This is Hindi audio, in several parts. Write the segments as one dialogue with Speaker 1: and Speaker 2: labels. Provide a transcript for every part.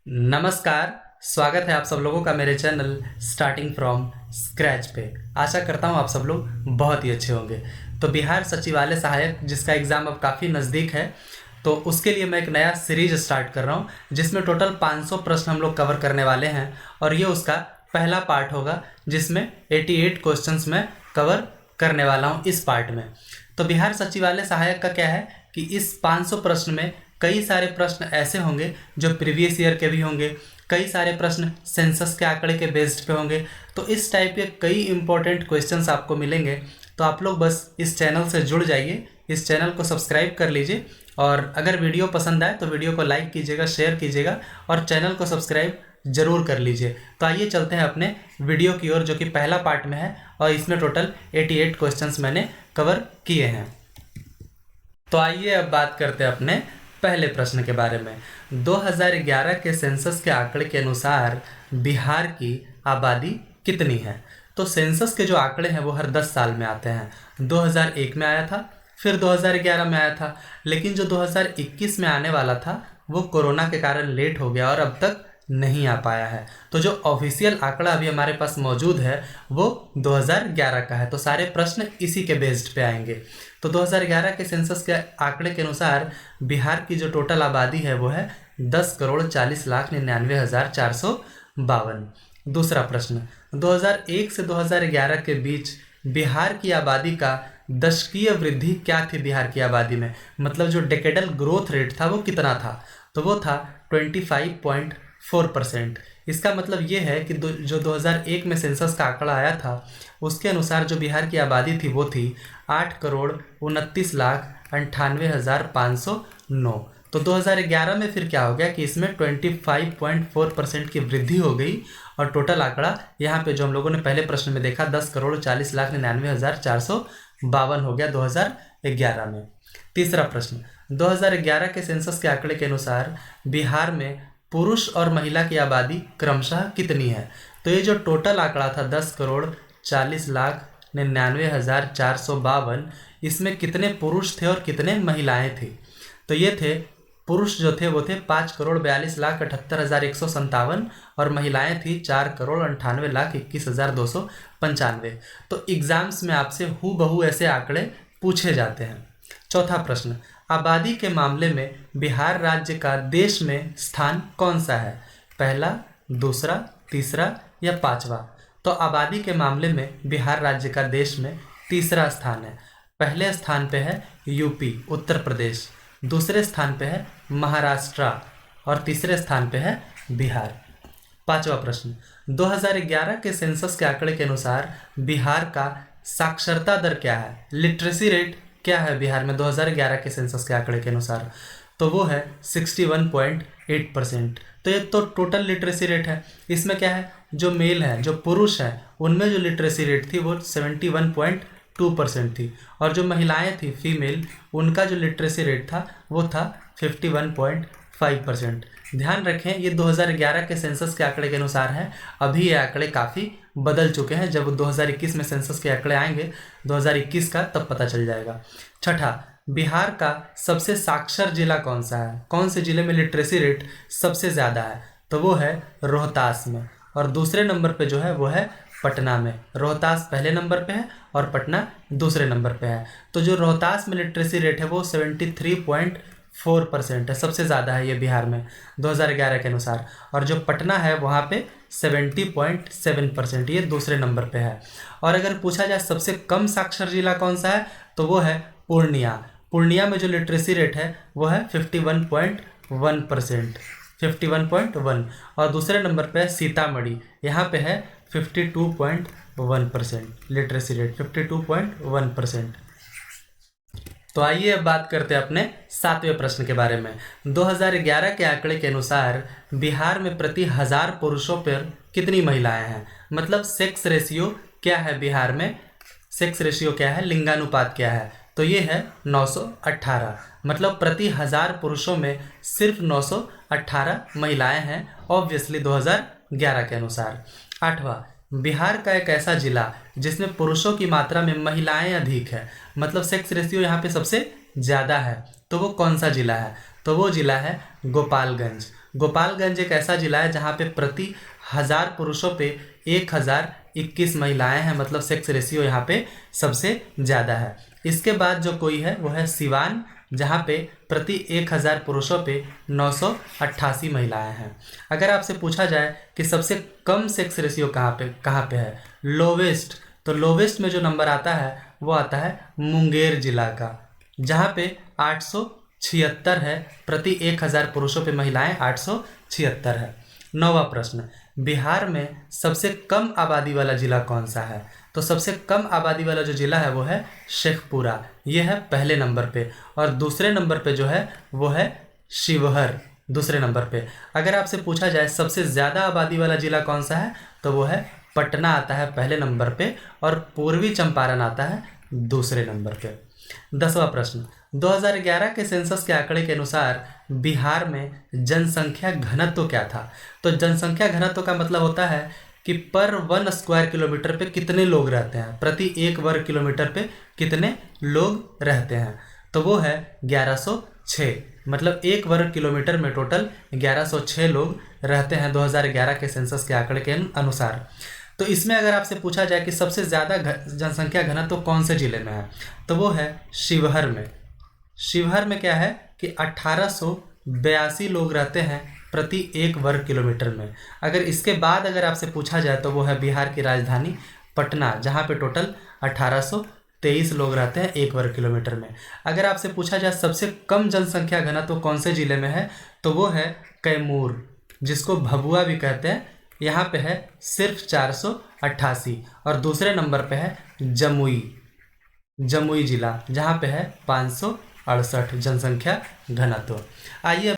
Speaker 1: नमस्कार। स्वागत है आप सब लोगों का मेरे चैनल स्टार्टिंग फ्रॉम स्क्रैच पे। आशा करता हूँ आप सब लोग बहुत ही अच्छे होंगे। तो बिहार सचिवालय सहायक जिसका एग्ज़ाम अब काफ़ी नज़दीक है, तो उसके लिए मैं एक नया सीरीज स्टार्ट कर रहा हूँ जिसमें टोटल 500 प्रश्न हम लोग कवर करने वाले हैं और ये उसका पहला पार्ट होगा जिसमें 88 क्वेश्चंस मैं कवर करने वाला हूँ इस पार्ट में। तो बिहार सचिवालय सहायक का क्या है कि इस 500 प्रश्न में कई सारे प्रश्न ऐसे होंगे जो प्रीवियस ईयर के भी होंगे, कई सारे प्रश्न सेंसस के आंकड़े के बेस्ड पे होंगे। तो इस टाइप के कई इंपॉर्टेंट क्वेश्चंस आपको मिलेंगे। तो आप लोग बस इस चैनल से जुड़ जाइए, इस चैनल को सब्सक्राइब कर लीजिए और अगर वीडियो पसंद आए तो वीडियो को लाइक कीजिएगा, शेयर कीजिएगा और चैनल को सब्सक्राइब जरूर कर लीजिए। तो आइए चलते हैं अपने वीडियो की ओर जो कि पहला पार्ट में है और इसमें टोटल 88 क्वेश्चंस मैंने कवर किए हैं। तो आइए अब बात करते हैं अपने पहले प्रश्न के बारे में। 2011 के सेंसस के आंकड़े के अनुसार बिहार की आबादी कितनी है? तो सेंसस के जो आंकड़े हैं वो हर 10 साल में आते हैं। 2001 में आया था, फिर 2011 में आया था, लेकिन जो 2021 में आने वाला था वो कोरोना के कारण लेट हो गया और अब तक नहीं आ पाया है। तो जो ऑफिशियल आंकड़ा अभी हमारे पास मौजूद है वो 2011 का है। तो सारे प्रश्न इसी के बेस्ड पे आएंगे। तो 2011 के सेंसस के आंकड़े के अनुसार बिहार की जो टोटल आबादी है वो है 10,40,99,452। दूसरा प्रश्न, 2001 से 2011 के बीच बिहार की आबादी का दशकीय वृद्धि क्या थी? बिहार की आबादी में मतलब जो डेकेडल ग्रोथ रेट था वो कितना था? तो वो था 25.4%। इसका मतलब ये है कि जो 2001 में सेंसस का आंकड़ा आया था उसके अनुसार जो बिहार की आबादी थी वो थी 8,29,98,509। तो 2011 में फिर क्या हो गया कि इसमें 25.4% की वृद्धि हो गई और टोटल आंकड़ा यहाँ पे जो हम लोगों ने पहले प्रश्न में देखा 10,40,99,452 हो गया 2011 में। तीसरा प्रश्न, 2011 के सेंसस के आंकड़े के अनुसार बिहार में पुरुष और महिला की आबादी क्रमशः कितनी है? तो ये जो टोटल आंकड़ा था 10,40,99,452, इसमें कितने पुरुष थे और कितने महिलाएं थी? तो ये थे, पुरुष जो थे वो थे 5,42,78,157 और महिलाएं थी 4,98,21,295। तो एग्जाम्स में आपसे हूबहू ऐसे आंकड़े पूछे जाते हैं। चौथा प्रश्न, आबादी के मामले में बिहार राज्य का देश में स्थान कौन सा है? पहला, दूसरा, तीसरा या पांचवा? तो आबादी के मामले में बिहार राज्य का देश में तीसरा स्थान है। पहले स्थान पे है यूपी उत्तर प्रदेश, दूसरे स्थान पे है महाराष्ट्र और तीसरे स्थान पे है बिहार। पांचवा प्रश्न, 2011 के सेंसस के आंकड़े के अनुसार बिहार का साक्षरता दर क्या है? लिटरेसी रेट क्या है बिहार में 2011 के सेंसस के आंकड़े के अनुसार? तो वो है 61.8%। तो ये तो टोटल लिटरेसी रेट है। इसमें क्या है, जो मेल है, जो पुरुष है, उनमें जो लिटरेसी रेट थी वो 71.2% थी और जो महिलाएं थी फीमेल, उनका जो लिटरेसी रेट था वो था 51.5%। ध्यान रखें ये 2011 के सेंसस के आंकड़े के अनुसार है। अभी ये आंकड़े काफ़ी बदल चुके हैं। जब 2021 में सेंसस के आंकड़े आएंगे 2021 का, तब पता चल जाएगा। छठा, बिहार का सबसे साक्षर जिला कौन सा है? कौन से जिले में लिटरेसी रेट सबसे ज़्यादा है? तो वो है रोहतास में और दूसरे नंबर पे जो है वो है पटना में। रोहतास पहले नंबर पे है और पटना दूसरे नंबर पे है। तो जो रोहतास में लिटरेसी रेट है वो 73.4% है, सबसे ज़्यादा है ये बिहार में 2011 के अनुसार। और जो पटना है वहाँ पे 70.7%, ये दूसरे नंबर पे है। और अगर पूछा जाए सबसे कम साक्षर जिला कौन सा है तो वो है पूर्णिया। पूर्णिया में जो लिटरेसी रेट है वो है 51.1%, 51.1। और दूसरे नंबर पे है सीतामढ़ी, यहाँ पे है 52.1% लिटरेसी रेट, 52.1%। तो आइए अब बात करते हैं अपने सातवें प्रश्न के बारे में। 2011 के आंकड़े के अनुसार बिहार में प्रति 1000 पुरुषों पर कितनी महिलाएं हैं? मतलब सेक्स रेशियो क्या है बिहार में? सेक्स रेशियो क्या है, लिंगानुपात क्या है? तो ये है 918। मतलब प्रति 1000 पुरुषों में सिर्फ 918 महिलाएं हैं, ऑब्वियसली 2011 के अनुसार। आठवां, बिहार का एक ऐसा जिला जिसमें पुरुषों की मात्रा में महिलाएं अधिक है, मतलब सेक्स रेशियो यहाँ पे सबसे ज़्यादा है, तो वो कौन सा जिला है? तो वो जिला है गोपालगंज। गोपालगंज एक ऐसा जिला है जहाँ पे प्रति 1000 पुरुषों पे 1021 महिलाएं हैं, मतलब सेक्स रेशियो यहाँ पे सबसे ज़्यादा है। इसके बाद जो कोई है वो है सिवान, जहाँ पे प्रति 1000 पुरुषों पे 988 महिलाएं हैं। अगर आपसे पूछा जाए कि सबसे कम सेक्स रेशियो कहाँ पे है, लोवेस्ट, तो लोवेस्ट में जो नंबर आता है वो आता है मुंगेर जिला का, जहाँ पे 876 है, प्रति 1000 पुरुषों पे महिलाएं 876 है। 9वां प्रश्न, बिहार में सबसे कम आबादी वाला जिला कौन सा है? तो सबसे कम आबादी वाला जो जिला है वो है शेखपुरा, ये है पहले नंबर पे। और दूसरे नंबर पे जो है वो है शिवहर, दूसरे नंबर पे। अगर आपसे पूछा जाए सबसे ज़्यादा आबादी वाला जिला कौन सा है, तो वो है पटना आता है पहले नंबर पे, और पूर्वी चंपारण आता है दूसरे नंबर पे। 10वां प्रश्न, 2011 के सेंसस के आंकड़े के अनुसार बिहार में जनसंख्या घनत्व क्या था? तो जनसंख्या घनत्व का मतलब होता है कि पर 1 स्क्वायर किलोमीटर पे कितने लोग रहते हैं, प्रति 1 वर्ग किलोमीटर पे कितने लोग रहते हैं, तो वो है 1106, मतलब 1 वर्ग किलोमीटर में टोटल 1106 लोग रहते हैं 2011 के सेंसस के आंकड़े के अनुसार। तो इसमें अगर आपसे पूछा जाए कि सबसे ज़्यादा जनसंख्या घनत्व तो कौन से ज़िले में है, तो वो है शिवहर में। शिवहर में क्या है कि 1882 लोग रहते हैं प्रति 1 वर्ग किलोमीटर में। अगर इसके बाद अगर आपसे पूछा जाए तो वो है बिहार की राजधानी पटना, जहाँ पे टोटल 1823 लोग रहते हैं 1 वर्ग किलोमीटर में। अगर आपसे पूछा जाए सबसे कम जनसंख्या घनत्व तो कौन से ज़िले में है, तो वो है कैमूर, जिसको भभुआ भी कहते हैं, यहाँ पे है सिर्फ 488। और दूसरे नंबर पे है जमुई जिला, जहाँ पे है 568 जनसंख्या घनत्व। आइए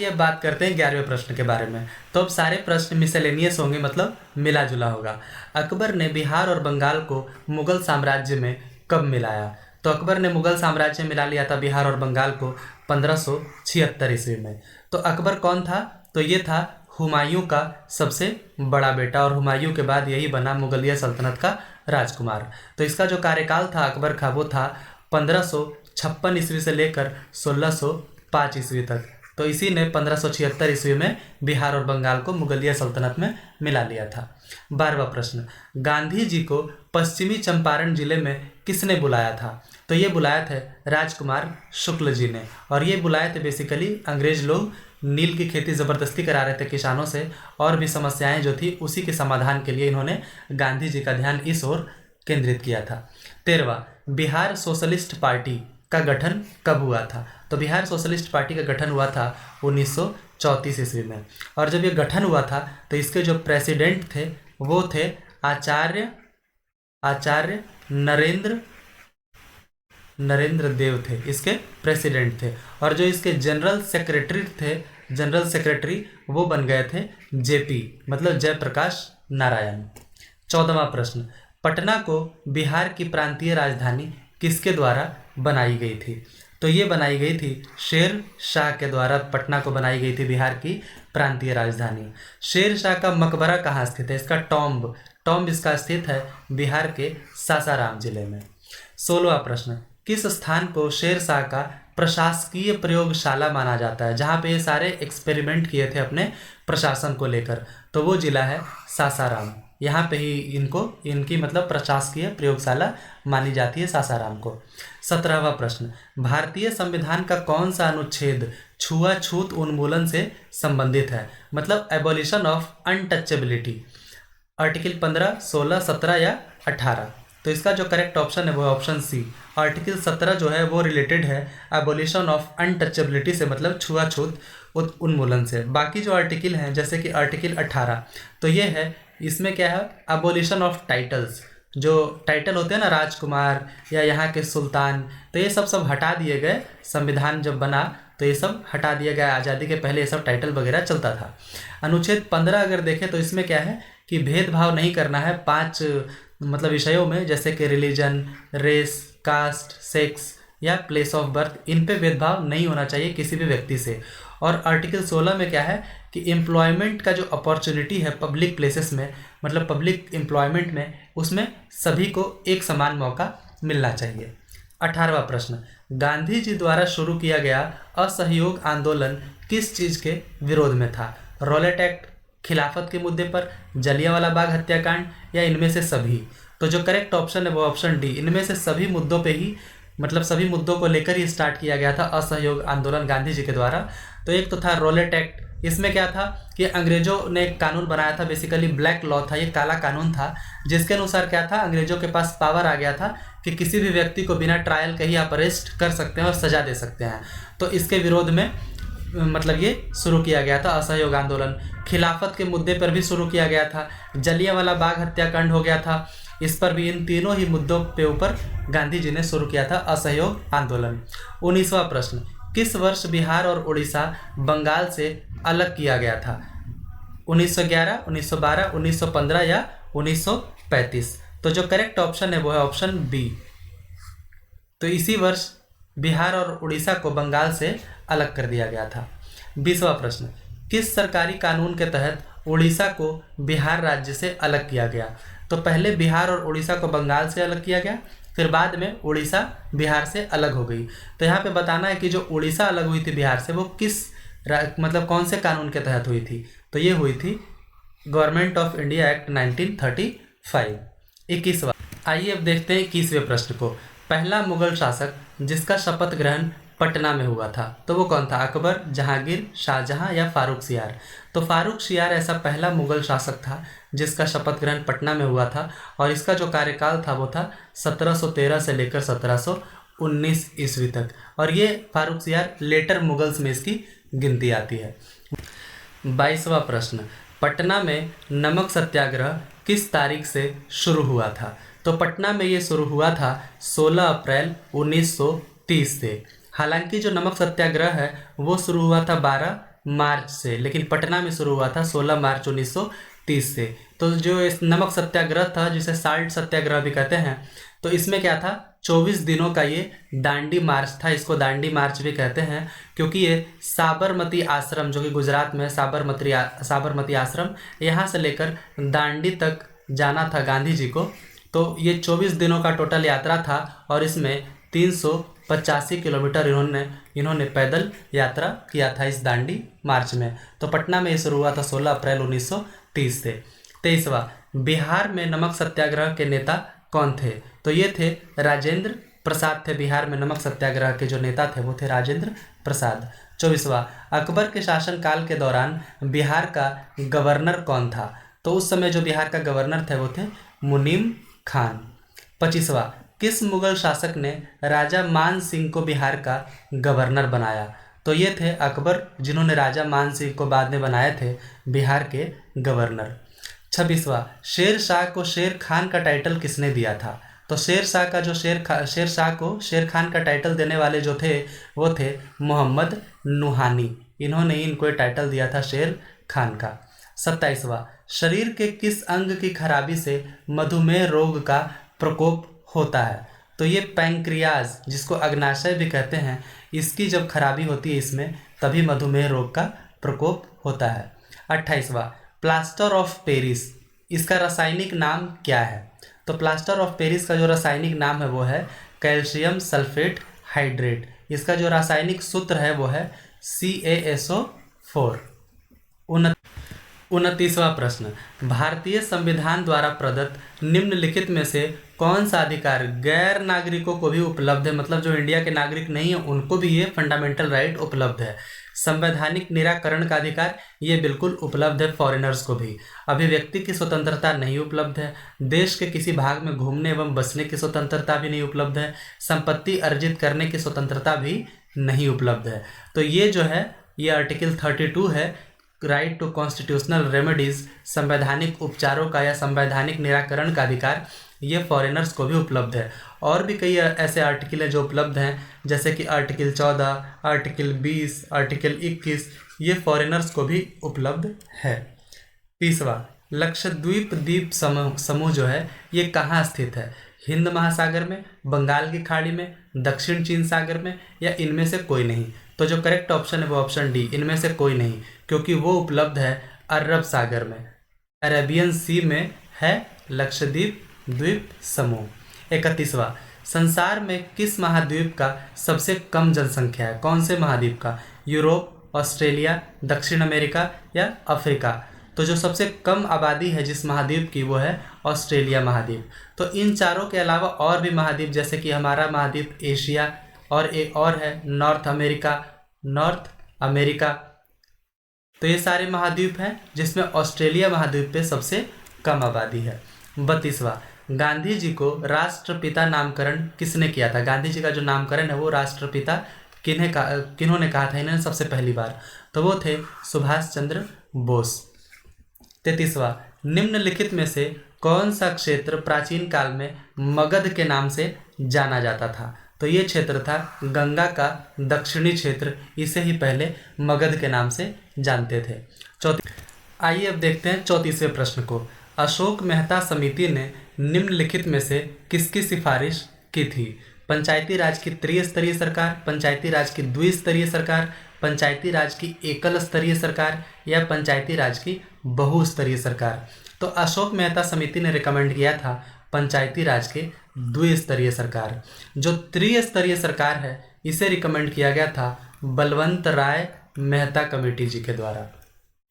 Speaker 1: अब बात करते हैं 11वें प्रश्न के बारे में। तो अब सारे प्रश्न मिसलेनियस होंगे, मतलब मिला जुला होगा। अकबर ने बिहार और बंगाल को मुगल साम्राज्य में कब मिलाया? तो अकबर ने मुगल साम्राज्य में मिला लिया था बिहार और बंगाल को 1576 ईस्वी में। तो अकबर कौन था? तो ये था हुमायूं का सबसे बड़ा बेटा, और हुमायूं के बाद यही बना मुगलिया सल्तनत का राजकुमार। तो इसका जो कार्यकाल था अकबर का वो था 1556 ईस्वी से लेकर 1605 ईस्वी तक। तो इसी ने 1576 ईस्वी में बिहार और बंगाल को मुगलिया सल्तनत में मिला लिया था। 12वां प्रश्न, गांधी जी को पश्चिमी चंपारण जिले में किसने बुलाया था? तो ये बुलाया थे राजकुमार शुक्ल जी ने, और ये बुलाए थे बेसिकली अंग्रेज लोग नील की खेती ज़बरदस्ती करा रहे थे किसानों से, और भी समस्याएं जो थी उसी के समाधान के लिए इन्होंने गांधी जी का ध्यान इस ओर केंद्रित किया था। 13वां, बिहार सोशलिस्ट पार्टी का गठन कब हुआ था? तो बिहार सोशलिस्ट पार्टी का गठन हुआ था 1934 ईस्वी में। और जब ये गठन हुआ था तो इसके जो प्रेसिडेंट थे वो थे आचार्य नरेंद्र देव थे, इसके प्रेसिडेंट थे। और जो इसके जनरल सेक्रेटरी वो बन गए थे जेपी, मतलब जयप्रकाश नारायण। 14वां प्रश्न, पटना को बिहार की प्रांतीय राजधानी किसके द्वारा बनाई गई थी? तो ये बनाई गई थी शेर शाह के द्वारा, पटना को बनाई गई थी बिहार की प्रांतीय राजधानी। शेर शाह का मकबरा कहाँ स्थित है? इसका टॉम्ब इसका स्थित है बिहार के सासाराम जिले में। 16वां प्रश्न, किस स्थान को शेर शाह का प्रशासकीय प्रयोगशाला माना जाता है, जहाँ पे ये सारे एक्सपेरिमेंट किए थे अपने प्रशासन को लेकर? तो वो जिला है सासाराम, यहाँ पे ही इनकी मतलब प्रशासकीय प्रयोगशाला मानी जाती है सासाराम को। 17वां प्रश्न, भारतीय संविधान का कौन सा अनुच्छेद छुआछूत उन्मूलन से संबंधित है, मतलब एबॉलिशन ऑफ अनटचेबिलिटी? आर्टिकल 15, 16, 17 या 18? तो इसका जो करेक्ट ऑप्शन है वो है ऑप्शन सी। आर्टिकल 17 जो है वो रिलेटेड है एबॉलिशन ऑफ अनटचेबिलिटी से, मतलब छुआछूत उन्मूलन से। बाकी जो आर्टिकल हैं जैसे कि आर्टिकल 18, तो ये है, इसमें क्या है एबॉलिशन ऑफ टाइटल्स, जो टाइटल होते हैं ना राजकुमार या यहाँ के सुल्तान, तो ये सब हटा दिए गए। संविधान जब बना तो ये सब हटा दिया गया, आज़ादी के पहले ये सब टाइटल वगैरह चलता था। अनुच्छेद 15 अगर देखें तो इसमें क्या है कि भेदभाव नहीं करना है 5 मतलब विषयों में, जैसे कि रिलीजन, रेस, कास्ट, सेक्स या प्लेस ऑफ बर्थ, इन पे भेदभाव नहीं होना चाहिए किसी भी व्यक्ति से। और आर्टिकल 16 में क्या है कि एम्प्लॉयमेंट का जो अपॉर्चुनिटी है पब्लिक प्लेसेस में, मतलब पब्लिक एम्प्लॉयमेंट में, उसमें सभी को एक समान मौका मिलना चाहिए। 18वां प्रश्न, गांधी जी द्वारा शुरू किया गया असहयोग आंदोलन किस चीज़ के विरोध में था? रॉलेट एक्ट, खिलाफत के मुद्दे पर, जलियांवाला बाग हत्याकांड, या इनमें से सभी? तो जो करेक्ट ऑप्शन है वो ऑप्शन डी, इनमें से सभी मुद्दों पे ही, मतलब सभी मुद्दों को लेकर ही स्टार्ट किया गया था असहयोग आंदोलन गांधी जी के द्वारा। तो एक तो था रॉलेट एक्ट, इसमें क्या था कि अंग्रेजों ने एक कानून बनाया था, बेसिकली ब्लैक लॉ था, ये काला कानून था, जिसके अनुसार क्या था, अंग्रेजों के पास पावर आ गया था कि किसी भी व्यक्ति को बिना ट्रायल के ही आप अरेस्ट कर सकते हैं और सजा दे सकते हैं। तो इसके विरोध में मतलब ये शुरू किया गया था असहयोग आंदोलन। खिलाफत के मुद्दे पर भी शुरू किया गया था। जलियांवाला बाग हत्याकांड हो गया था, इस पर भी, इन तीनों ही मुद्दों पे ऊपर गांधी जी ने शुरू किया था असहयोग आंदोलन। 19वां प्रश्न, किस वर्ष बिहार और उड़ीसा बंगाल से अलग किया गया था? 1911, 1912, 1915 या 1935? तो जो करेक्ट ऑप्शन है वो है ऑप्शन बी। तो इसी वर्ष बिहार और उड़ीसा को बंगाल से अलग कर दिया गया था। 20वां प्रश्न, किस सरकारी कानून के तहत उड़ीसा को बिहार राज्य से अलग किया गया? तो पहले बिहार और उड़ीसा को बंगाल से अलग किया गया, फिर बाद में उड़ीसा बिहार से अलग हो गई। तो यहाँ पे बताना है कि जो उड़ीसा अलग हुई थी बिहार से, वो किस मतलब कौन से कानून के तहत हुई थी? तो ये हुई थी गवर्नमेंट ऑफ इंडिया एक्ट 1935। 21वां, आइए अब देखते हैं 21वें प्रश्न को। पहला मुगल शासक जिसका शपथ ग्रहण पटना में हुआ था, तो वो कौन था? अकबर, जहांगीर, शाहजहां या फारूक सियार? तो फारूक सियार ऐसा पहला मुगल शासक था जिसका शपथ ग्रहण पटना में हुआ था, और इसका जो कार्यकाल था वो था 1713 से लेकर 1719 ईस्वी तक। और ये फारूक सियार लेटर मुगल्स में इसकी गिनती आती है। 22वां प्रश्न, पटना में नमक सत्याग्रह किस तारीख से शुरू हुआ था? तो पटना में ये शुरू हुआ था 16 अप्रैल 1930 से। हालांकि जो नमक सत्याग्रह है वो शुरू हुआ था 12 मार्च से, लेकिन पटना में शुरू हुआ था 16 मार्च 1930 से। तो जो इस नमक सत्याग्रह था, जिसे साल्ट सत्याग्रह भी कहते हैं, तो इसमें क्या था, 24 दिनों का ये दांडी मार्च था। इसको दांडी मार्च भी कहते हैं क्योंकि ये साबरमती आश्रम, जो कि गुजरात में साबरमती आश्रम, यहाँ से लेकर दांडी तक जाना था गांधी जी को। तो ये 24 दिनों का टोटल यात्रा था, और इसमें 385 किलोमीटर इन्होंने पैदल यात्रा किया था इस दांडी मार्च में। तो पटना में ये शुरू हुआ था 16 अप्रैल 1930 से। 23वां, बिहार में नमक सत्याग्रह के नेता कौन थे? तो ये थे राजेंद्र प्रसाद थे। बिहार में नमक सत्याग्रह के जो नेता थे वो थे राजेंद्र प्रसाद। 24वां, अकबर के शासनकाल के दौरान बिहार का गवर्नर कौन था? तो उस समय जो बिहार का गवर्नर थे वो थे मुनीम खान। 25वां, किस मुगल शासक ने राजा मान सिंह को बिहार का गवर्नर बनाया? तो ये थे अकबर, जिन्होंने राजा मान सिंह को बाद में बनाए थे बिहार के गवर्नर। 26वां, शेर शाह को शेर खान का टाइटल किसने दिया था? तो शेर शाह को शेर खान का टाइटल देने वाले जो थे वो थे मोहम्मद नुहानी। इन्होंने इनको टाइटल दिया था शेर खान का। 27वां, शरीर के किस अंग की खराबी से मधुमेह रोग का प्रकोप होता है? तो ये पैंक्रियाज, जिसको अग्नाशय भी कहते हैं, इसकी जब खराबी होती है इसमें, तभी मधुमेह रोग का प्रकोप होता है। 28वां, प्लास्टर ऑफ पेरिस, इसका रासायनिक नाम क्या है? तो प्लास्टर ऑफ पेरिस का जो रासायनिक नाम है वो है कैल्शियम सल्फेट हाइड्रेट। इसका जो रासायनिक सूत्र है वो है CaSO4। 29वां प्रश्न, भारतीय संविधान द्वारा प्रदत्त निम्नलिखित में से कौन सा अधिकार गैर नागरिकों को भी उपलब्ध है? मतलब जो इंडिया के नागरिक नहीं है उनको भी ये फंडामेंटल राइट उपलब्ध है। संवैधानिक निराकरण का अधिकार ये बिल्कुल उपलब्ध है फॉरेनर्स को भी। अभिव्यक्ति की स्वतंत्रता नहीं उपलब्ध है। देश के किसी भाग में घूमने एवं बसने की स्वतंत्रता भी नहीं उपलब्ध है। संपत्ति अर्जित करने की स्वतंत्रता भी नहीं उपलब्ध है। तो ये जो है ये आर्टिकल 32 है, राइट टू कॉन्स्टिट्यूशनल रेमेडीज, संवैधानिक उपचारों का या संवैधानिक निराकरण का अधिकार, ये फॉरेनर्स को भी उपलब्ध है। और भी कई ऐसे आर्टिकल हैं जो उपलब्ध हैं, जैसे कि आर्टिकल 14, आर्टिकल 20, आर्टिकल 21, ये फॉरेनर्स को भी उपलब्ध है। 30वां, लक्षद्वीप द्वीप समूह जो है ये कहाँ स्थित है? हिंद महासागर में, बंगाल की खाड़ी में, दक्षिण चीन सागर में, या इनमें से कोई नहीं? तो जो करेक्ट ऑप्शन है वो ऑप्शन डी, इनमें से कोई नहीं, क्योंकि वो उपलब्ध है अरब सागर में, अरेबियन सी में है लक्षद्वीप द्वीप समूह। 31वां, संसार में किस महाद्वीप का सबसे कम जनसंख्या है? कौन से महाद्वीप का? यूरोप, ऑस्ट्रेलिया, दक्षिण अमेरिका या अफ्रीका। तो जो सबसे कम आबादी है जिस महाद्वीप की वो है ऑस्ट्रेलिया महाद्वीप। तो इन चारों के अलावा और भी महाद्वीप जैसे कि हमारा महाद्वीप एशिया और एक और है नॉर्थ अमेरिका। तो ये सारे महाद्वीप हैं जिसमें ऑस्ट्रेलिया महाद्वीप पे सबसे कम आबादी है। 32वां, गांधी जी को राष्ट्रपिता नामकरण किसने किया था? गांधी जी का जो नामकरण है वो राष्ट्रपिता किन्होंने कहा था इन्हें सबसे पहली बार? तो वो थे सुभाष चंद्र बोस। 33वां, निम्नलिखित में से कौन सा क्षेत्र प्राचीन काल में मगध के नाम से जाना जाता था? तो ये क्षेत्र था गंगा का दक्षिणी क्षेत्र, इसे ही पहले मगध के नाम से जानते थे। आइए अब देखते हैं 34वें प्रश्न को। अशोक मेहता समिति ने निम्नलिखित में से किसकी सिफारिश की थी? पंचायती राज की त्रिस्तरीय सरकार, पंचायती राज की द्विस्तरीय सरकार, पंचायती राज की एकल स्तरीय सरकार या पंचायती राज की बहुस्तरीय सरकार? तो अशोक मेहता समिति ने रिकमेंड किया था पंचायती राज के द्विस्तरीय सरकार। जो त्रिस्तरीय सरकार है इसे रिकमेंड किया गया था बलवंत राय मेहता कमेटी जी के द्वारा।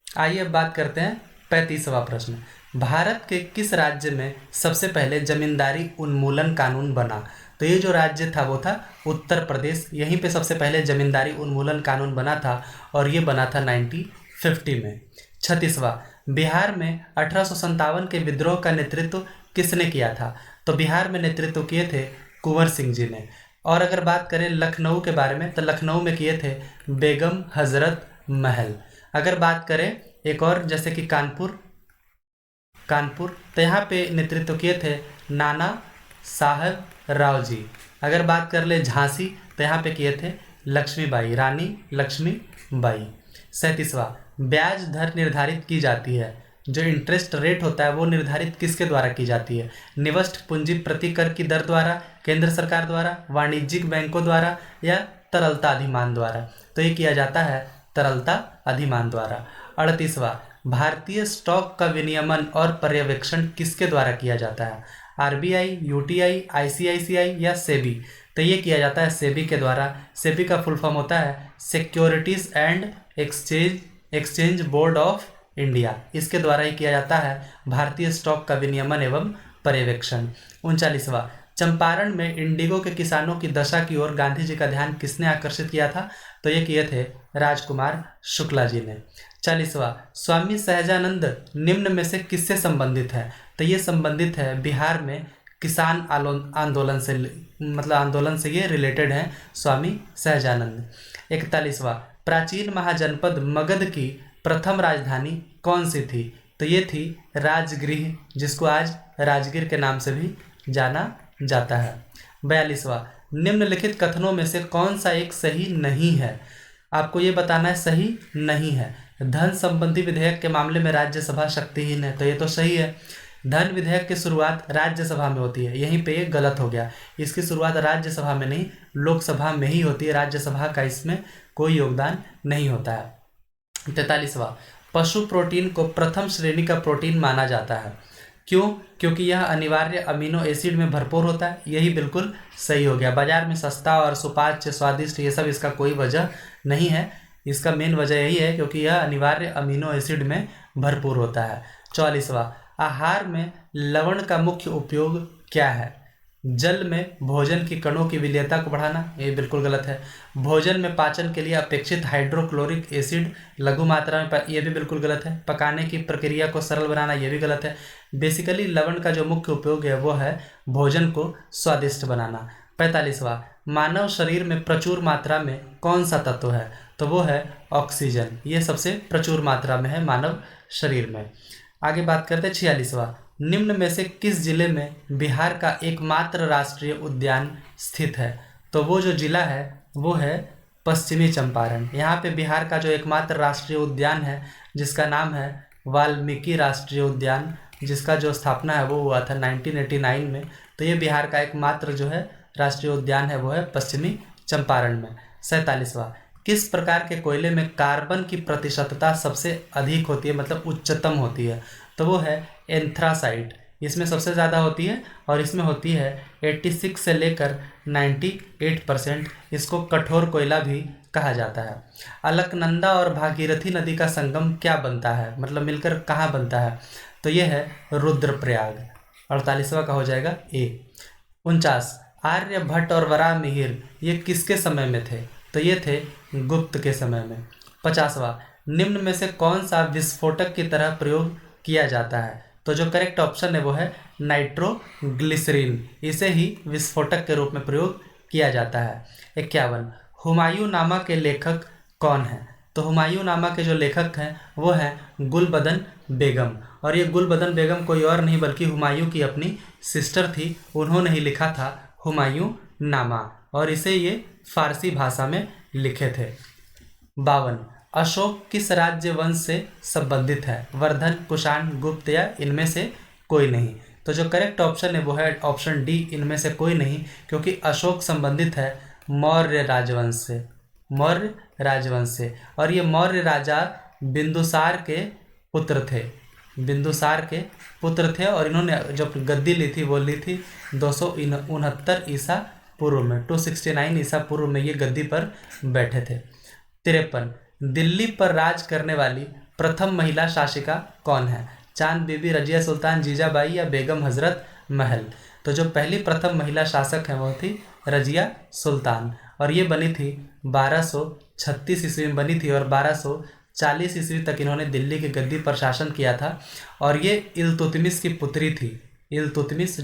Speaker 1: आइए अब बात करते हैं 35वां प्रश्न। भारत के किस राज्य में सबसे पहले जमींदारी उन्मूलन कानून बना? तो ये जो राज्य था वो था उत्तर प्रदेश। यहीं पे सबसे पहले जमींदारी उन्मूलन कानून बना था और ये बना था 1950 में। 36वां, बिहार में 1857 के विद्रोह का नेतृत्व किसने किया था? तो बिहार में नेतृत्व किए थे कुंवर सिंह जी ने। और अगर बात करें लखनऊ के बारे में तो लखनऊ में किए थे बेगम हजरत महल। अगर बात करें एक और जैसे कि कानपुर तो यहाँ पे नेतृत्व किए थे नाना साहब राव जी। अगर बात कर ले झांसी तो यहाँ पे किए थे लक्ष्मीबाई, रानी लक्ष्मीबाई। 37वां, ब्याज दर निर्धारित की जाती है, जो इंटरेस्ट रेट होता है वो निर्धारित किसके द्वारा की जाती है? निवष्ट पूंजी प्रति कर की दर द्वारा, केंद्र सरकार द्वारा, वाणिज्यिक बैंकों द्वारा या तरलता अधिमान द्वारा? तो ये किया जाता है तरलता अधिमान द्वारा। 38वां, भारतीय स्टॉक का विनियमन और पर्यवेक्षण किसके द्वारा किया जाता है? आरबीआई, यूटीआई, आईसीआईसीआई या सेबी? तो ये किया जाता है सेबी के द्वारा। सेबी का फुल फॉर्म होता है securities and exchange board of India. इसके द्वारा ही किया जाता है भारतीय स्टॉक का विनियमन एवं पर्यवेक्षण। 39वां, चंपारण में इंडिगो के किसानों की दशा की ओर गांधी जी का ध्यान किसने आकर्षित किया था? तो ये किए थे राजकुमार शुक्ला जी ने। 40वां, स्वामी सहजानंद निम्न में से किससे संबंधित है? तो ये संबंधित है बिहार में किसान आंदोलन से, मतलब आंदोलन से ये रिलेटेड है स्वामी सहजानंद। 41वां, प्राचीन महाजनपद मगध की प्रथम राजधानी कौन सी थी? तो ये थी राजगृह, जिसको आज राजगीर के नाम से भी जाना जाता है। 42वां, निम्नलिखित कथनों में से कौन सा एक सही नहीं है? आपको ये बताना है सही नहीं है। धन संबंधी विधेयक के मामले में राज्यसभा शक्तिहीन है, तो ये तो सही है। धन विधेयक की शुरुआत राज्यसभा में होती है, यहीं पे ये गलत हो गया। इसकी शुरुआत राज्यसभा में नहीं लोकसभा में ही होती है, राज्यसभा का इसमें कोई योगदान नहीं होता है। 43वां, पशु प्रोटीन को प्रथम श्रेणी का प्रोटीन माना जाता है, क्यों? क्योंकि यह अनिवार्य अमीनो एसिड में भरपूर होता है। यही बिल्कुल सही हो गया। बाजार में सस्ता और सुपाच्य स्वादिष्ट ये सब इसका कोई वजह नहीं है, इसका मेन वजह यही है क्योंकि यह अनिवार्य अमीनो एसिड में भरपूर होता है। 44वां, आहार में लवण का मुख्य उपयोग क्या है? जल में भोजन की कणों की विलेयता को बढ़ाना, ये बिल्कुल गलत है। भोजन में पाचन के लिए अपेक्षित हाइड्रोक्लोरिक एसिड लघु मात्रा में, ये भी बिल्कुल गलत है। पकाने की प्रक्रिया को सरल बनाना, ये भी गलत है। बेसिकली लवण का जो मुख्य उपयोग है वो है भोजन को स्वादिष्ट बनाना। 45वां, मानव शरीर में प्रचुर मात्रा में कौन सा तत्व है? तो वो है ऑक्सीजन। ये सबसे प्रचुर मात्रा में है मानव शरीर में। आगे बात करते हैं 46वां, निम्न में से किस जिले में बिहार का एकमात्र राष्ट्रीय उद्यान स्थित है? तो वो जो जिला है वो है पश्चिमी चंपारण। यहाँ पे बिहार का जो एकमात्र राष्ट्रीय उद्यान है जिसका नाम है वाल्मीकि राष्ट्रीय उद्यान, जिसका जो स्थापना है वो हुआ था 1989 में। तो ये बिहार का एकमात्र जो है राष्ट्रीय उद्यान है वो है पश्चिमी चंपारण में। 47वां, किस प्रकार के कोयले में कार्बन की प्रतिशतता सबसे अधिक होती है, मतलब उच्चतम होती है? तो वो है एंथ्रासाइट। इसमें सबसे ज़्यादा होती है और इसमें होती है 86 से लेकर 98%। इसको कठोर कोयला भी कहा जाता है। अलकनंदा और भागीरथी नदी का संगम क्या बनता है, मतलब मिलकर कहाँ बनता है, तो ये है रुद्रप्रयाग। 48वां का हो जाएगा ए। 49, आर्यभट्ट और वराहमिहिर ये किसके समय में थे, तो ये थे गुप्त के समय में। 50वां, निम्न में से कौन सा विस्फोटक की तरह प्रयोग किया जाता है, तो जो करेक्ट ऑप्शन है वो है नाइट्रोग्लिसरीन, इसे ही विस्फोटक के रूप में प्रयोग किया जाता है। 51, हुमायूं नामा के लेखक कौन हैं, तो हुमायूं नामा के जो लेखक हैं वो हैं गुलबदन बेगम, और ये गुलबदन बेगम कोई और नहीं बल्कि हुमायूं की अपनी सिस्टर थी, उन्होंने ही लिखा था हुमायूं नामा, और इसे ये फारसी भाषा में लिखे थे। 52, अशोक किस राज्य वंश से संबंधित है, वर्धन, कुषाण, गुप्त या इनमें से कोई नहीं, तो जो करेक्ट ऑप्शन है वो है ऑप्शन डी, इनमें से कोई नहीं, क्योंकि अशोक संबंधित है मौर्य राजवंश से, मौर्य राजवंश से, और ये मौर्य राजा बिंदुसार के पुत्र थे, बिंदुसार के पुत्र थे, और इन्होंने जो गद्दी ली थी वो ली थी 269 ईसा पूर्व में, 269 ईसा पूर्व में ये गद्दी पर बैठे थे। 53, दिल्ली पर राज करने वाली प्रथम महिला शासिका कौन है, चांद बीबी, रजिया सुल्तान, जीजाबाई या बेगम हजरत महल, तो जो पहली प्रथम महिला शासक हैं वो थी रजिया सुल्तान, और ये बनी थी 1236 ईस्वी में बनी थी, और 1240 ईस्वी तक इन्होंने दिल्ली की गद्दी पर शासन किया था, और ये इल्तुतमिश की पुत्री थी, इल्तुतमिश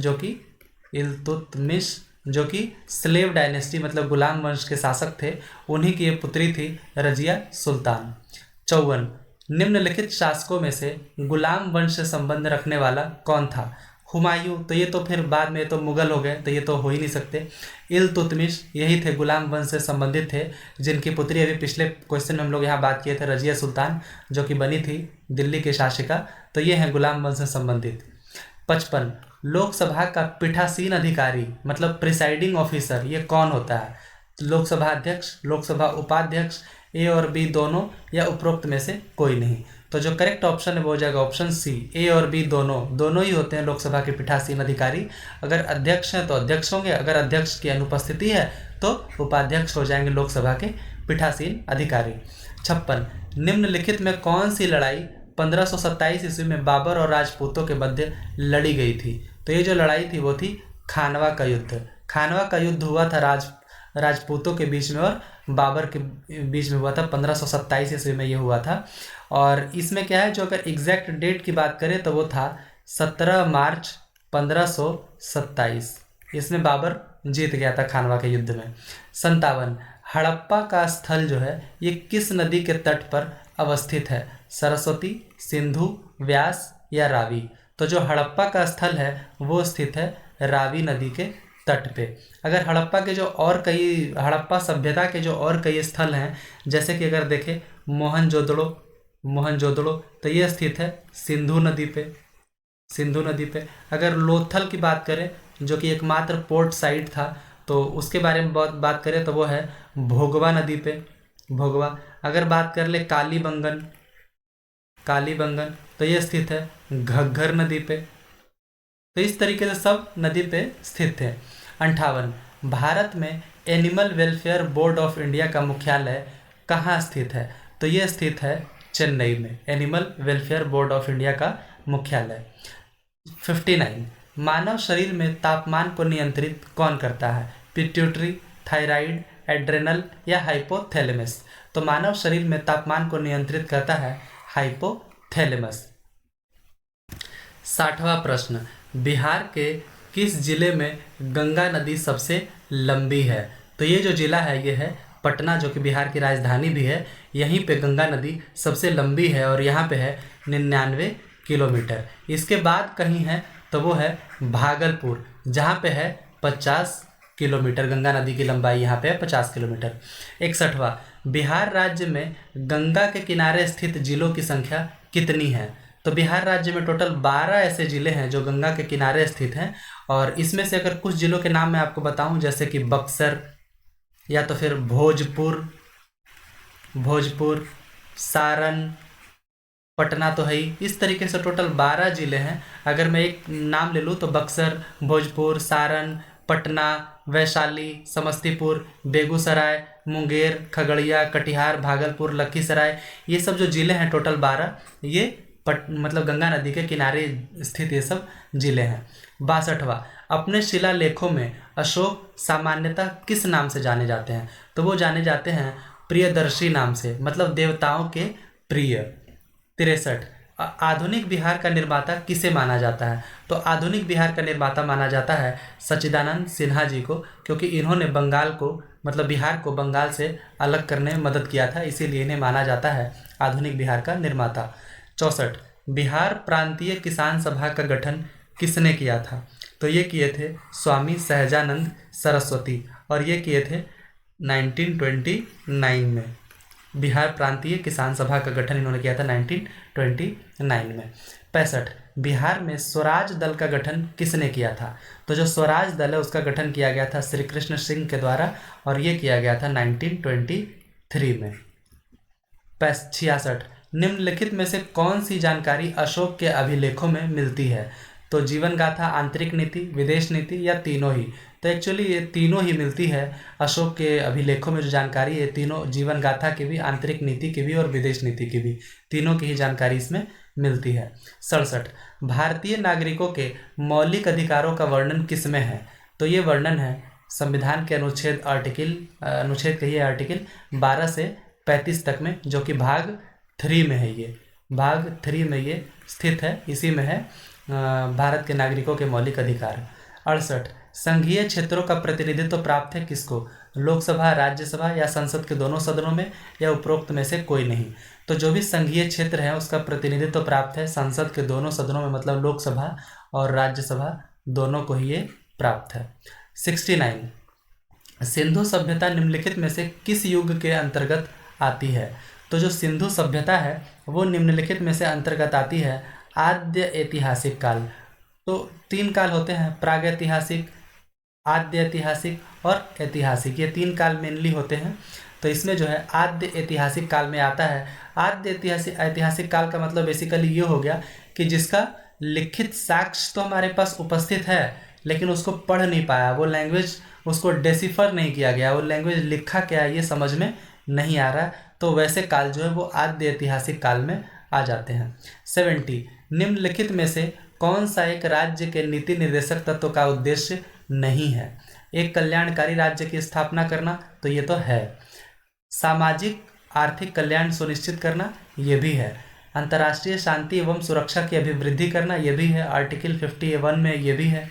Speaker 1: जो कि स्लेव डायनेस्टी मतलब गुलाम वंश के शासक थे, उन्हीं की ये पुत्री थी रजिया सुल्तान। 54, निम्नलिखित शासकों में से गुलाम वंश से संबंध रखने वाला कौन था, हुमायूं, तो ये तो फिर बाद में तो मुगल हो गए, तो ये तो हो ही नहीं सकते। इल्तुतमिश यही थे, गुलाम वंश से संबंधित थे, जिनकी पुत्री अभी पिछले क्वेश्चन में हम लोग यहाँ बात किए थे रजिया सुल्तान, जो कि बनी थी दिल्ली की शासिका, तो ये हैं गुलाम वंश से संबंधित। 55, लोकसभा का पीठासीन अधिकारी मतलब प्रिसाइडिंग ऑफिसर ये कौन होता है, लोकसभा अध्यक्ष, लोकसभा उपाध्यक्ष, ए और बी दोनों, या उपरोक्त में से कोई नहीं, तो जो करेक्ट ऑप्शन है वो हो जाएगा ऑप्शन सी, ए और बी दोनों ही होते हैं लोकसभा के पीठासीन अधिकारी। अगर अध्यक्ष हैं तो अध्यक्ष होंगे, अगर अध्यक्ष की अनुपस्थिति है तो उपाध्यक्ष हो जाएंगे लोकसभा के पीठासीन अधिकारी। 56, निम्नलिखित में कौन सी लड़ाई 1527 ईस्वी में बाबर और राजपूतों के मध्य लड़ी गई थी, तो ये जो लड़ाई थी वो थी खानवा का युद्ध। खानवा का युद्ध हुआ था राजपूतों के बीच में और बाबर के बीच में हुआ था, 1527 ईस्वी में ये हुआ था, और इसमें क्या है, जो अगर एग्जैक्ट डेट की बात करें तो वो था 17 मार्च 1527, इसमें बाबर जीत गया था खानवा के युद्ध में। 57, हड़प्पा का स्थल जो है ये किस नदी के तट पर अवस्थित है, सरस्वती, सिंधु, व्यास या रावी, तो जो हड़प्पा का स्थल है वो स्थित है रावी नदी के तट पे। अगर हड़प्पा के जो और कई हड़प्पा सभ्यता के जो और कई स्थल हैं, जैसे कि अगर देखें मोहनजोदड़ो तो ये स्थित है सिंधु नदी पे। अगर लोथल की बात करें जो कि एकमात्र पोर्ट साइट था, तो उसके बारे में बात करें तो वो है भोगवा नदी पे, भोगवा। अगर बात कर ले कालीबंगन तो ये स्थित है घग्घर नदी पे। तो इस तरीके से सब नदी पे स्थित थे। 58, भारत में animal welfare board of India का मुख्यालय कहाँ स्थित है, तो ये स्थित है चेन्नई में, animal welfare board of India का मुख्यालय। 59, मानव शरीर में तापमान को नियंत्रित कौन करता है, पिट्यूटरी, थायराइड, एड्रेनल या हाइपोथैलेमस, तो मानव शरीर में तापमान को नियंत्रित करता है हाइपोथैलेमस। 60वां प्रश्न, बिहार के किस जिले में गंगा नदी सबसे लंबी है, तो ये जो जिला है ये है पटना, जो कि बिहार की राजधानी भी है। यहीं पे गंगा नदी सबसे लंबी है और यहाँ पे है 99 किलोमीटर। इसके बाद कहीं है तो वो है भागलपुर, जहाँ पे है 50 किलोमीटर, गंगा नदी की लंबाई यहाँ पे है 50 किलोमीटर। 61वां, बिहार राज्य में गंगा के किनारे स्थित जिलों की संख्या कितनी है, तो बिहार राज्य में टोटल 12 ऐसे ज़िले हैं जो गंगा के किनारे स्थित हैं, और इसमें से अगर कुछ ज़िलों के नाम मैं आपको बताऊं, जैसे कि बक्सर या तो फिर भोजपुर, सारण, पटना तो है ही, इस तरीके से टोटल 12 ज़िले हैं। अगर मैं एक नाम ले लूँ तो बक्सर, भोजपुर, सारण, पटना, वैशाली, समस्तीपुर, बेगूसराय, मुंगेर, खगड़िया, कटिहार, भागलपुर, लखीसराय, ये सब जो ज़िले हैं टोटल 12, ये मतलब गंगा नदी के किनारे स्थित ये सब ज़िले हैं। 62वां, अपने शिलालेखों में अशोक सामान्यतः किस नाम से जाने जाते हैं? तो वो जाने जाते हैं प्रियदर्शी नाम से, मतलब देवताओं के प्रिय। 63, आधुनिक बिहार का निर्माता किसे माना जाता है? तो आधुनिक बिहार का निर्माता माना जाता है सच्चिदानंद सिन्हा जी को, क्योंकि इन्होंने बंगाल को, मतलब बिहार को बंगाल से अलग करने में मदद किया था, इसीलिए इन्हें माना जाता है आधुनिक बिहार का निर्माता। 64, बिहार प्रांतीय किसान सभा का गठन किसने किया था? तो ये किए थे स्वामी सहजानंद सरस्वती, और ये किए थे 1929 में। बिहार प्रांतीय किसान सभा का गठन इन्होंने किया था 1929 में। 65, बिहार में स्वराज दल का गठन किसने किया था? तो जो स्वराज दल है उसका गठन किया गया था श्री कृष्ण सिंह के द्वारा, और ये किया गया था 1923 में। 66, निम्नलिखित में से कौन सी जानकारी अशोक के अभिलेखों में मिलती है? तो जीवन गाथा, आंतरिक नीति, विदेश नीति, या तीनों ही? तो एक्चुअली ये तीनों ही मिलती है अशोक के अभिलेखों में। जो जानकारी है तीनों, जीवन गाथा की भी, आंतरिक नीति की भी और विदेश नीति की भी, तीनों की ही जानकारी इसमें मिलती है। 67, भारतीय नागरिकों के मौलिक अधिकारों का वर्णन किसमें है? तो ये वर्णन है संविधान के अनुच्छेद कहिए आर्टिकल 12 से 35 तक में, जो कि भाग 3 में है। ये भाग 3 में ये स्थित है, इसी में है भारत के नागरिकों के मौलिक अधिकार। 68, संघीय क्षेत्रों का प्रतिनिधित्व प्राप्त है किसको? लोकसभा, राज्यसभा या संसद के दोनों सदनों में, या उपरोक्त में से कोई नहीं? तो जो भी संघीय क्षेत्र है उसका प्रतिनिधित्व प्राप्त है संसद के दोनों सदनों में, मतलब लोकसभा और राज्यसभा दोनों को ही ये प्राप्त है। 69, सिंधु सभ्यता निम्नलिखित में से किस युग के अंतर्गत आती है? तो जो सिंधु सभ्यता है वो निम्नलिखित में से अंतर्गत आती है आद्य ऐतिहासिक काल। तो 3 काल होते हैं, प्रागैतिहासिक, आद्य ऐतिहासिक और ऐतिहासिक, ये 3 काल मेनली होते हैं। तो इसमें जो है आद्य ऐतिहासिक काल में आता है। आद्य ऐतिहासिक काल का मतलब बेसिकली ये हो गया कि जिसका लिखित साक्ष्य तो हमारे पास उपस्थित है, लेकिन उसको पढ़ नहीं पाया, वो लैंग्वेज उसको डेसिफर नहीं किया गया, वो लैंग्वेज लिखा क्या है ये समझ में नहीं आ रहा, तो वैसे काल जो है वो आद्य ऐतिहासिक काल में आ जाते हैं। 70, निम्नलिखित में से कौन सा एक राज्य के नीति निर्देशक तत्व का उद्देश्य नहीं है? एक कल्याणकारी राज्य की स्थापना करना, तो ये तो है। सामाजिक आर्थिक कल्याण सुनिश्चित करना, ये भी है। अंतर्राष्ट्रीय शांति एवं सुरक्षा की अभिवृद्धि करना, ये भी है, आर्टिकल 51 में ये भी है।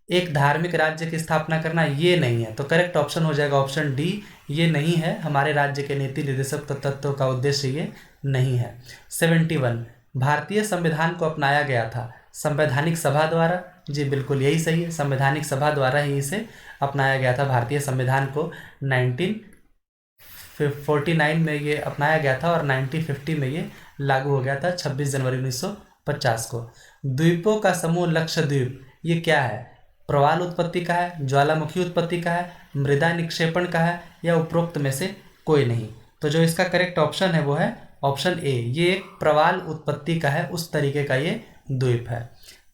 Speaker 1: एक धार्मिक राज्य की स्थापना करना, ये नहीं है। तो करेक्ट ऑप्शन हो जाएगा ऑप्शन डी, ये नहीं है, हमारे राज्य के नीति निर्देशक तत्व का उद्देश्य ये नहीं है। 71, भारतीय संविधान को अपनाया गया था संवैधानिक सभा द्वारा, जी बिल्कुल यही सही है, संवैधानिक सभा द्वारा ही इसे अपनाया गया था। भारतीय संविधान को 1949 में ये अपनाया गया था और 1950 में ये लागू हो गया था 26 जनवरी 1950 को। द्वीपों का समूह लक्षद्वीप, ये क्या है? प्रवाल उत्पत्ति का है, ज्वालामुखी उत्पत्ति का है, मृदा निक्षेपण का है, या उपरोक्त में से कोई नहीं? तो जो इसका करेक्ट ऑप्शन है वो है ऑप्शन ए, ये एक प्रवाल उत्पत्ति का है, उस तरीके का ये द्वीप है।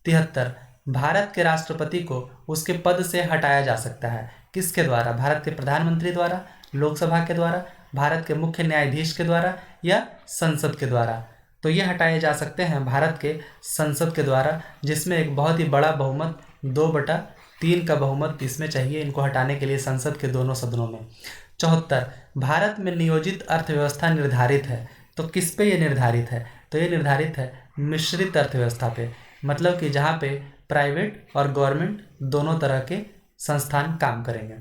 Speaker 1: 73, भारत के राष्ट्रपति को उसके पद से हटाया जा सकता है किसके द्वारा? भारत के प्रधानमंत्री द्वारा, लोकसभा के द्वारा, भारत के मुख्य न्यायाधीश के द्वारा, या संसद के द्वारा? तो ये हटाए जा सकते हैं भारत के संसद के द्वारा, जिसमें एक बहुत ही बड़ा बहुमत 2/3 का बहुमत इसमें चाहिए इनको हटाने के लिए संसद के दोनों सदनों में। 74, भारत में नियोजित अर्थव्यवस्था निर्धारित है, तो किस पे ये निर्धारित है? तो ये निर्धारित है मिश्रित अर्थव्यवस्था पे, मतलब कि जहाँ पे प्राइवेट और गवर्नमेंट दोनों तरह के संस्थान काम करेंगे।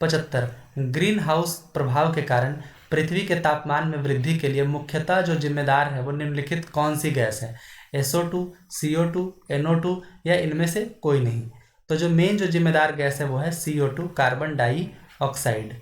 Speaker 1: 75, ग्रीन हाउस प्रभाव के कारण पृथ्वी के तापमान में वृद्धि के लिए मुख्यतः जो जिम्मेदार है वो निम्नलिखित कौन सी गैस है? SO2, CO2, NO2, या इनमें से कोई नहीं? तो जो मेन जो जिम्मेदार गैस है वो है CO2, कार्बन डाइऑक्साइड।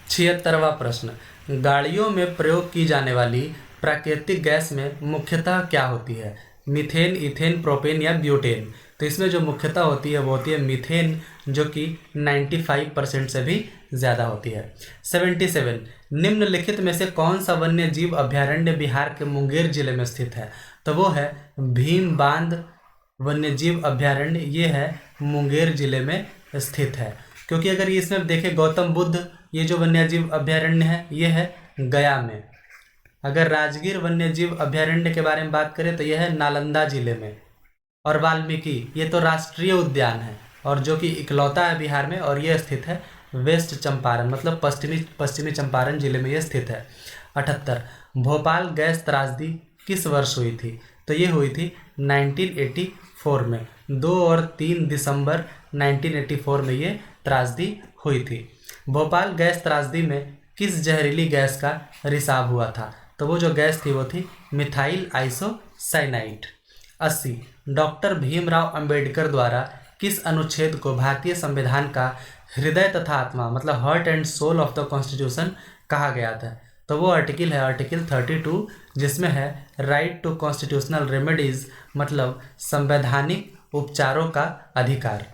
Speaker 1: 76वां प्रश्न, गाड़ियों में प्रयोग की जाने वाली प्राकृतिक गैस में मुख्यतः क्या होती है? मीथेन, इथेन, प्रोपेन या ब्यूटेन? तो इसमें जो मुख्यतः होती है वो होती है मीथेन, जो कि 95% से भी ज़्यादा होती है। 77, निम्नलिखित में से कौन सा वन्य जीव अभयारण्य बिहार के मुंगेर जिले में स्थित है? तो वो है भीम बांध वन्य जीव अभयारण्य, ये है मुंगेर जिले में स्थित है? क्योंकि अगर ये इसमें देखें गौतम बुद्ध ये जो वन्यजीव अभयारण्य है ये है गया में। अगर राजगीर वन्यजीव अभयारण्य के बारे में बात करें तो यह है नालंदा जिले में। और वाल्मीकि ये तो राष्ट्रीय उद्यान है और जो कि इकलौता है बिहार में, और ये स्थित है वेस्ट चंपारण मतलब पश्चिमी चंपारण जिले में ये स्थित है। 78 भोपाल गैस त्रासदी किस वर्ष हुई थी? तो ये हुई थी 1984 में। 2 और 3 दिसंबर 1984 में ये त्रासदी हुई थी। भोपाल गैस त्रासदी में किस जहरीली गैस का रिसाव हुआ था? तो वो जो गैस थी वो थी methyl isocyanide. 80 doctor Bhimrao Ambedkar द्वारा किस अनुच्छेद को भारतीय संविधान का हृदय तथा आत्मा मतलब heart and soul of the constitution कहा गया था? तो वो आर्टिकल है आर्टिकल 32 जिसमें है राइट टू कॉन्स्टिट्यूशनल रेमेडीज मतलब संवैधानिक उपचारों का अधिकार।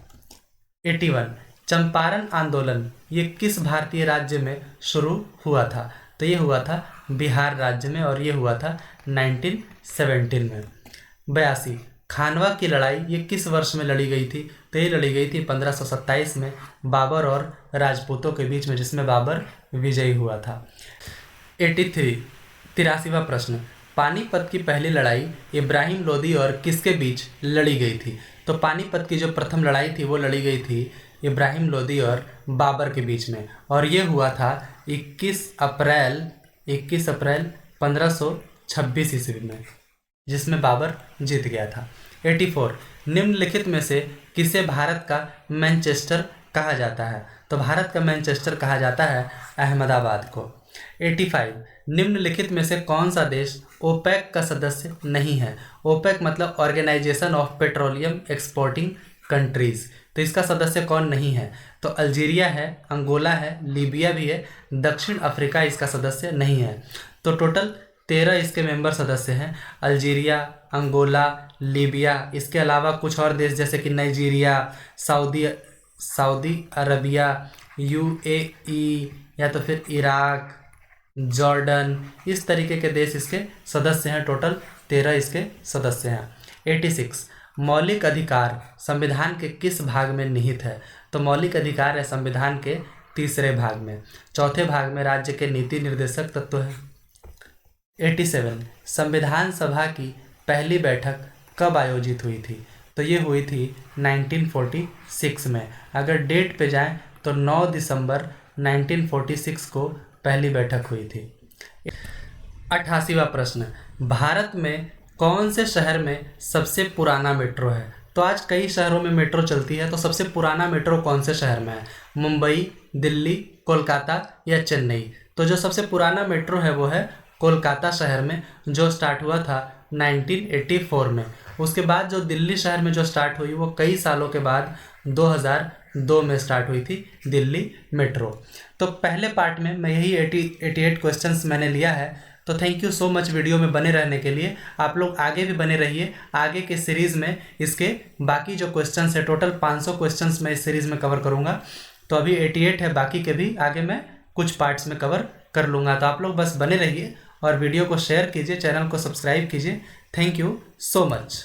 Speaker 1: 81 चंपारण आंदोलन ये किस भारतीय राज्य में शुरू हुआ था? तो ये हुआ था बिहार राज्य में और ये हुआ था 1917 में। 82 खानवा की लड़ाई ये किस वर्ष में लड़ी गई थी? तो ये लड़ी गई थी 1527 में बाबर और राजपूतों के बीच में, जिसमें बाबर विजयी हुआ था। 83वां प्रश्न पानीपत की पहली लड़ाई इब्राहिम लोदी और किसके बीच लड़ी गई थी? तो पानीपत की जो प्रथम लड़ाई थी वो लड़ी गई थी इब्राहिम लोदी और बाबर के बीच में, और ये हुआ था 21 अप्रैल 1526 ईस्वी में, जिसमें बाबर जीत गया था। 84 निम्नलिखित में से किसे भारत का मैनचेस्टर कहा जाता है? तो भारत का मैनचेस्टर कहा जाता है अहमदाबाद को। 85 निम्नलिखित में से कौन सा देश ओपेक का सदस्य नहीं है? ओपेक मतलब organization of petroleum exporting countries, तो इसका सदस्य कौन नहीं है? तो अल्जीरिया है, अंगोला है, लीबिया भी है, दक्षिण अफ्रीका इसका सदस्य नहीं है। तो टोटल 13 इसके मेंबर सदस्य हैं, अल्जीरिया, अंगोला, लीबिया, इसके अलावा कुछ और देश जैसे कि नाइजीरिया, सऊदी अरबिया, यूएई या तो फिर इराक, जॉर्डन, इस तरीके के देश इसके सदस्य हैं। टोटल 13 इसके सदस्य हैं। 86 मौलिक अधिकार संविधान के किस भाग में निहित है? तो मौलिक अधिकार है संविधान के 3रे भाग में। 4थे भाग में राज्य के नीति निर्देशक तत्व है। 87 संविधान सभा की पहली बैठक कब आयोजित हुई थी? तो ये हुई थी 1946 में। अगर डेट पे जाएं तो 9 दिसंबर 1946 को पहली बैठक हुई थी। 88वां प्रश्न भारत में कौन से शहर में सबसे पुराना मेट्रो है? तो आज कई शहरों में मेट्रो चलती है, तो सबसे पुराना मेट्रो कौन से शहर में है? मुंबई, दिल्ली, कोलकाता या चेन्नई? तो जो सबसे पुराना मेट्रो है वो है कोलकाता शहर में, जो स्टार्ट हुआ था 1984 में। उसके बाद जो दिल्ली शहर में जो स्टार्ट हुई वो कई सालों के बाद 2002 में स्टार्ट हुई थी दिल्ली मेट्रो। तो पहले पार्ट में मैं यही 88 क्वेश्चंस मैंने लिया है। तो thank you so much video में बने रहने के लिए। आप लोग आगे भी बने रहिए। आगे के सीरीज़ में इसके बाकी जो क्वेश्चंस है, टोटल 500 क्वेश्चंस मैं इस सीरीज़ में कवर करूँगा। तो अभी 88 है, बाकी के भी आगे मैं कुछ पार्ट्स में कवर कर लूँगा। तो आप लोग बस बने रहिए और वीडियो को शेयर कीजिए, चैनल को सब्सक्राइब कीजिए। Thank you so much.